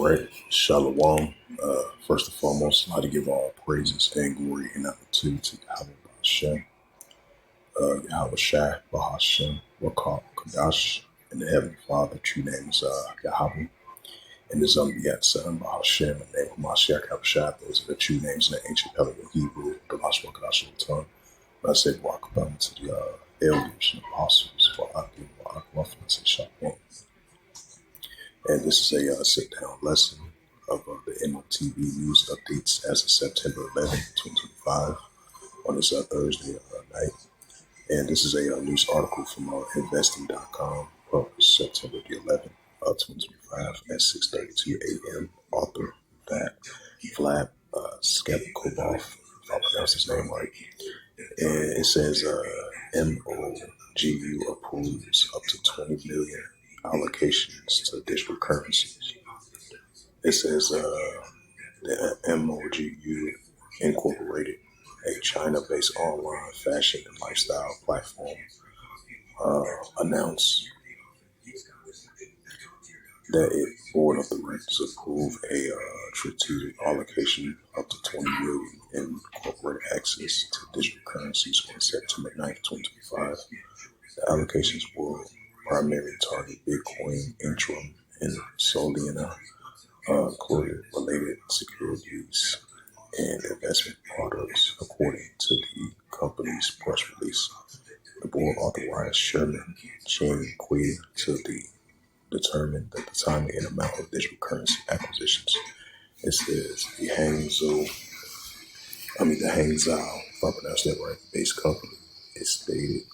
All right, Shalom. First and foremost, I'd like to give all praises and glory and honor to Yahweh Hashem, Yahweh Shai, Bahashem, Wakar, Kadash, and the Heavenly Father. True name is Yahweh, and the Yat Son, Bahashem, and the name of Mashiach, Yahweh Shai. Those are the true names in the ancient Pelican Hebrew, Kadash, Wakadash, tongue. When I say Wakabam to the elders and apostles, Wa'akim, Wa'akwaf, and say Shalom. And this is a sit-down lesson of the M.O.T.B news updates as of September 11th, 2025 on this Thursday night. And this is a news article from investing.com, published September the 11th, 2025 at 6:32 a.m. Author Vlad Skepkobov, if I pronounce his name right. And it says M.O.G.U approves up to 20 million allocations to digital currencies. It says the M.O.G.U Incorporated, a China-based online fashion and lifestyle platform, announced that its board of directors approved a strategic allocation up to 20 million in corporate access to digital currencies on September 9th, 2025. The allocations will primarily target Bitcoin, Ethereum, and Solana, related securities and investment products, according to the company's press release. The board authorized Chairman Chen Kui to determine the timing and amount of digital currency acquisitions. It says the Hangzhou, if I pronounce that right, based company, it stated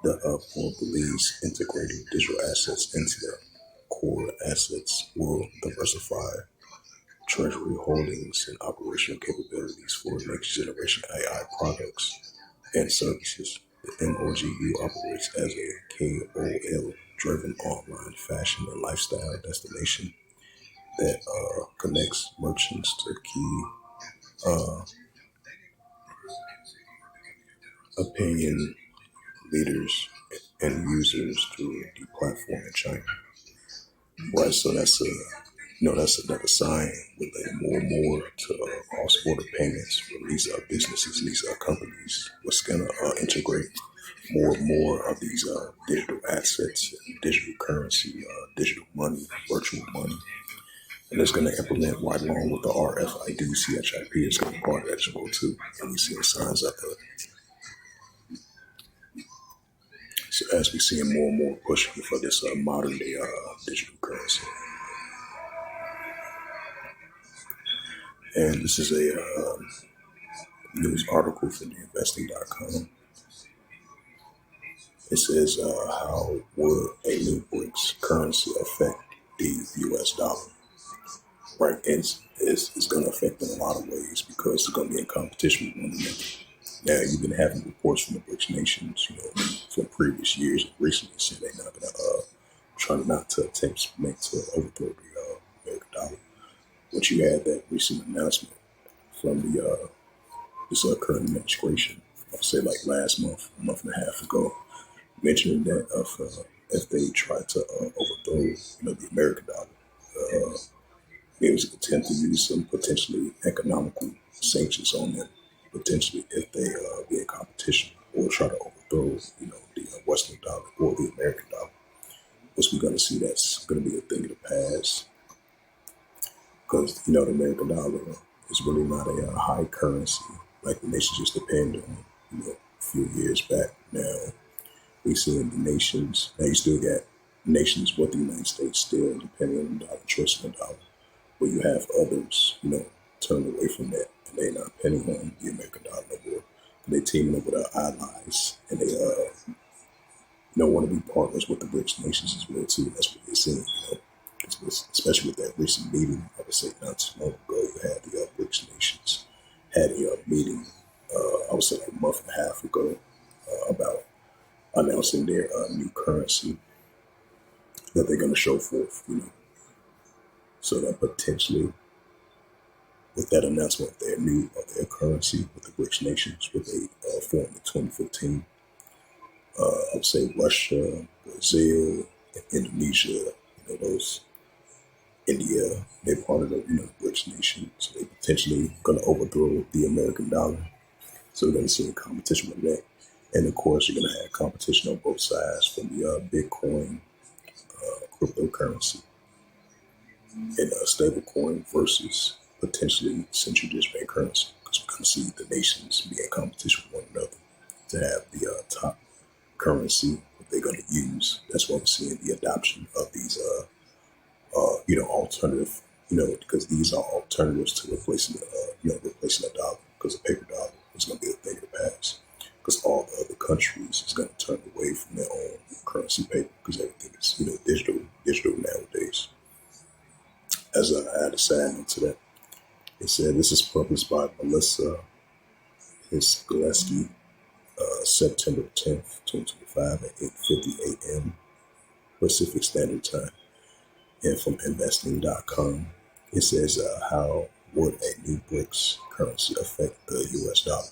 the board believes integrating digital assets into the core assets will diversify treasury holdings and operational capabilities for next generation AI products and services. The M.O.G.U operates as a KOL-driven online fashion and lifestyle destination that connects merchants to key opinion leaders and users through the platform in China. Right, so that's another sign with more and more to cross-border payments for these businesses, these companies. What's gonna integrate more and more of these digital assets, digital currency, digital money, virtual money, and it's gonna implement right along with the RFID, CHIP is gonna be part of that as well too. And we see signs of that. So as we see more and more pushing for this modern day digital currency. And this is a news article from the investing.com. It says, how would a new BRICS currency affect the US dollar? Right, and it's going to affect in a lot of ways because it's going to be in competition with one another. Now, you've been having reports from the BRICS nations, from previous years and recently said they're not going to try not to attempt to overthrow the American dollar. But you had that recent announcement from the this current administration, I'll say like last month, a month and a half ago, mentioning that if they try to overthrow, the American dollar, it was an attempt to use some potentially economical sanctions on them, potentially if they be in competition or try to overthrow, the Western dollar or the American dollar. Which we're going to see that's going to be a thing of the past, because the American dollar is really not a high currency like the nations just depend on. A few years back now, we seeing the nations. Now you still got nations with the United States still depending on the dollar, trusting the dollar, but you have others, turning away from that, and they're not depending on the American dollar no more. They're teaming up with our allies, and they want to be partners with the BRICS nations as well too. That's what we're seeing, especially with that recent meeting. I would say not too long ago, you had the BRICS nations had a meeting. I would say like a month and a half ago about announcing their new currency that they're going to show forth. So that potentially, with that announcement of their currency with the BRICS nations, what they formed in 2015. I would say Russia, Brazil, Indonesia, those India, they're part of the BRICS nation, so they potentially going to overthrow the American dollar. So we're going to see competition with that, and of course you're going to have competition on both sides from the Bitcoin cryptocurrency and stable coin versus potentially central bank currency, because we're going to see the nations be in competition with one another to have the top currency that they're going to use. That's why we're seeing the adoption of these alternative, because these are alternatives to replacing replacing a dollar, because a paper dollar is going to be a thing of the past, because all the other countries is going to turn away from their own currency paper, because everything is digital nowadays. As I had a side note to that, it said this is published by Melissa Hiskaleski, September 10th, 2025 at 8:50 a.m. Pacific Standard Time. And from investing.com, it says, how would a new BRICS currency affect the US dollar?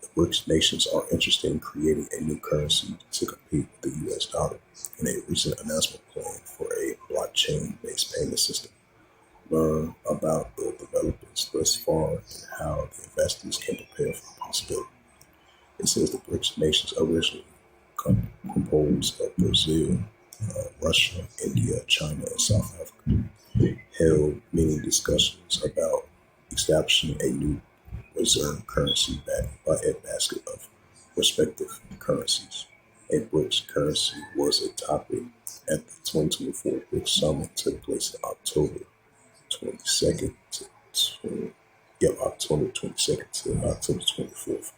The BRICS nations are interested in creating a new currency to compete with the US dollar in a recent announcement plan for a blockchain-based payment system. Learn about the developments thus far and how the investors can prepare for the possibility. It says the BRICS nations originally composed of Brazil, Russia, India, China, and South Africa, held many discussions about establishing a new reserve currency backed by a basket of respective currencies. A BRICS currency was a topic at the 2024 BRICS summit took place in October 22nd October 22nd to October 24th,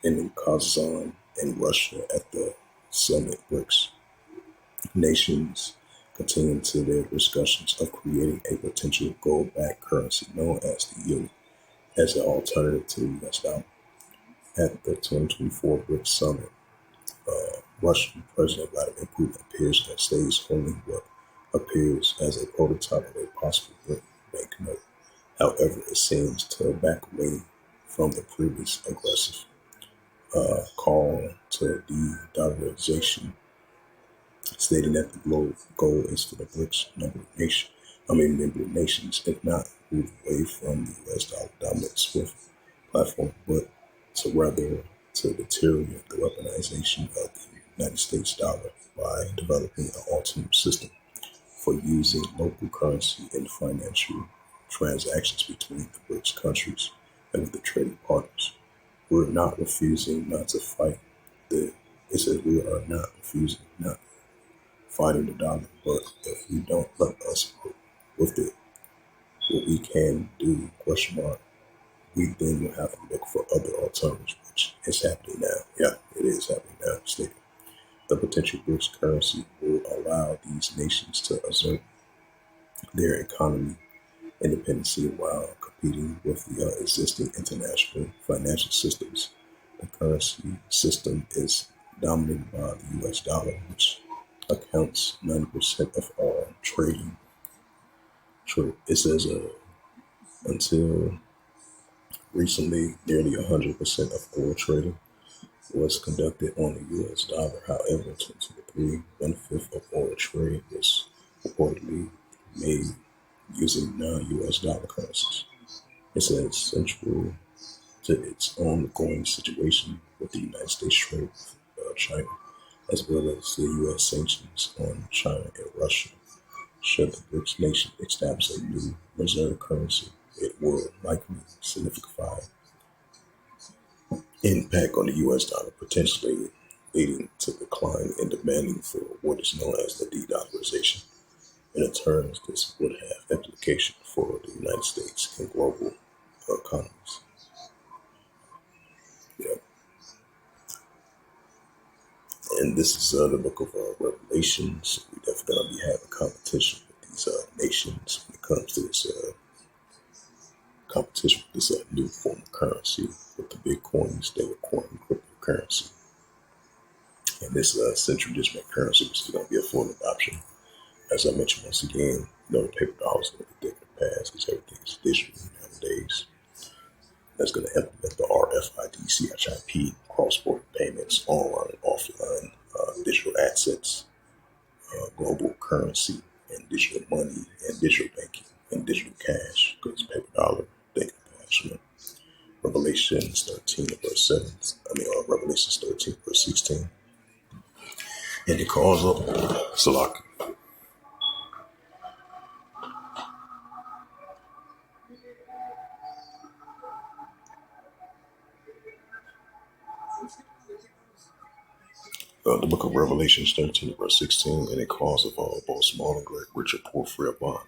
in Kazan in Russia. At the summit, BRICS nations continued to their discussions of creating a potential gold-backed currency known as the euro as an alternative to the US dollar. At the 2024 BRICS summit, Russian President Vladimir Putin appears on stage holding what appears as a prototype of a possible BRIC banknote. However, it seems to back away from the previous aggressive call to de-dollarization, stating that the goal is for the BRICS member nations, if not move away from the US dollar dominant SWIFT platform, but to rather to deteriorate the weaponization of the United States dollar by developing an alternate system for using local currency in financial transactions between the BRICS countries and with the trading partners. We're not refusing not to fight the. It says we are not refusing not fighting the dollar, but if we don't let us work with it, what we can do, we then will have to look for other alternatives, which is happening now. Yeah, it is happening now. Stated the potential BRICS currency will allow these nations to assert their economy independency while competing with the existing international financial systems. The currency system is dominated by the US dollar, which accounts 90% of all trading. It says until recently, nearly 100% of oil trading was conducted on the US dollar. However, in 2023, one-fifth of oil trade was reportedly made using non-US dollar currencies. It says central to its ongoing situation with the United States trade with China, as well as the U.S. sanctions on China and Russia. Should the BRICS nation establish a new reserve currency, it will likely signify impact on the U.S. dollar, potentially leading to decline in demanding for what is known as the de-dollarization. In turn, this would have implications for the United States and global economies. Yeah. And this is the book of Revelations. We're definitely going to be having competition with these nations when it comes to this competition with this new form of currency with the Bitcoin, stablecoin, cryptocurrency. And this central bank currency is going to be a full adoption. As I mentioned once again, the paper dollar is going to be thick in the past because everything is digital nowadays. That's going to implement the RFID, CHIP, cross-border payments, online and offline, digital assets, global currency, and digital money and digital banking and digital cash, because paper dollar, thinking past, Revelations 13 verse 7. Revelations 13 verse 16. And it calls up Salak. The book of Revelations 13 verse 16. And it calls of all, both small and great, rich or poor, free or bond,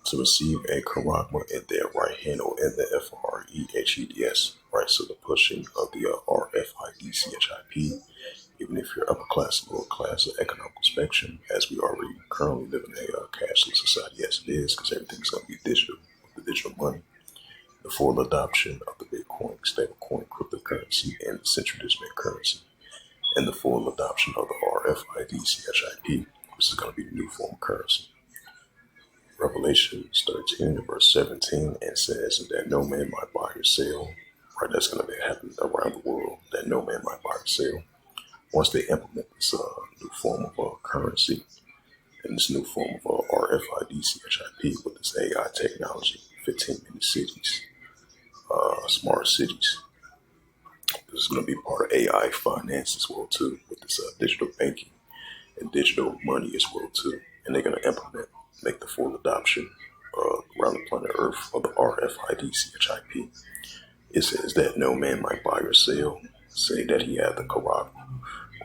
to receive a charagma in their right hand, or in the FREHEDS, right? So the pushing of the RFIDCHIP, even if you're upper class, lower class, or economic spectrum, as we already currently live in a cashless society, yes it is, because everything's going to be digital with the digital money. The full adoption of the Bitcoin, stablecoin, cryptocurrency, and the central digital currency, and the full adoption of the RFIDCHIP, which is going to be the new form of currency. Revelation 13 verse 17, and says that no man might buy or sell. Right, that's going to be happening around the world, that no man might buy or sell. Once they implement this new form of currency and this new form of RFIDCHIP with this AI technology, 15 minute cities, smart cities. This is going to be part of AI finance as well too, with this digital banking and digital money as well too. And they're going to make the full adoption around the planet Earth of the RFIDCHIP. It says that no man might buy or sell, say that he had the Quran,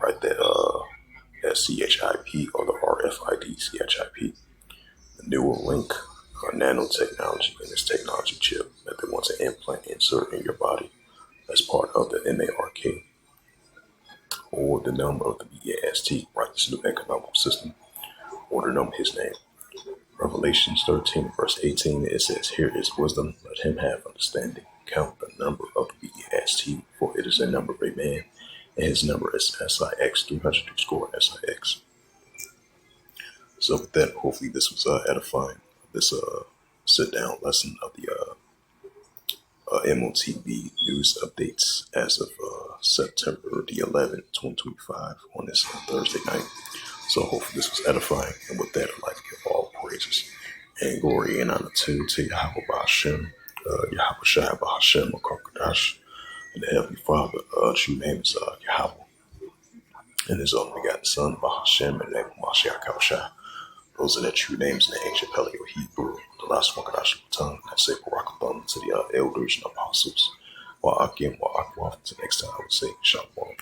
right? That CHIP or the RFIDCHIP. The newer link, nanotechnology, and this technology chip that they want to insert in your body as part of the M.O.T.B, or the number of the BAST, right? This new economic system, or the number his name. Revelations 13 verse 18, it says, here is wisdom, let him have understanding. Count the number of the BAST, for it is a number of a man, and his number is SIX, 300 score SIX. So with that, hopefully this was edifying, this sit down lesson of the M.O.T.B news updates as of September the 11th, 2025 on this Thursday night. So hopefully this was edifying. And with that, I'd like to give all praises and glory and honor to Yahweh Ba'Hashem, Yahweh Shai Ba'Hashem, Makokadash, and the Heavenly Father. True name is Yahweh. And his only begotten Son, Ba'Hashem, and the name of Mashiach Kawashai. Those are their true names in the ancient Paleo Hebrew, the last Wakadash tongue. I say Barakathon to the elders and apostles. Wa'akim, Wa'akwaf. Until next time, I would say Shalom.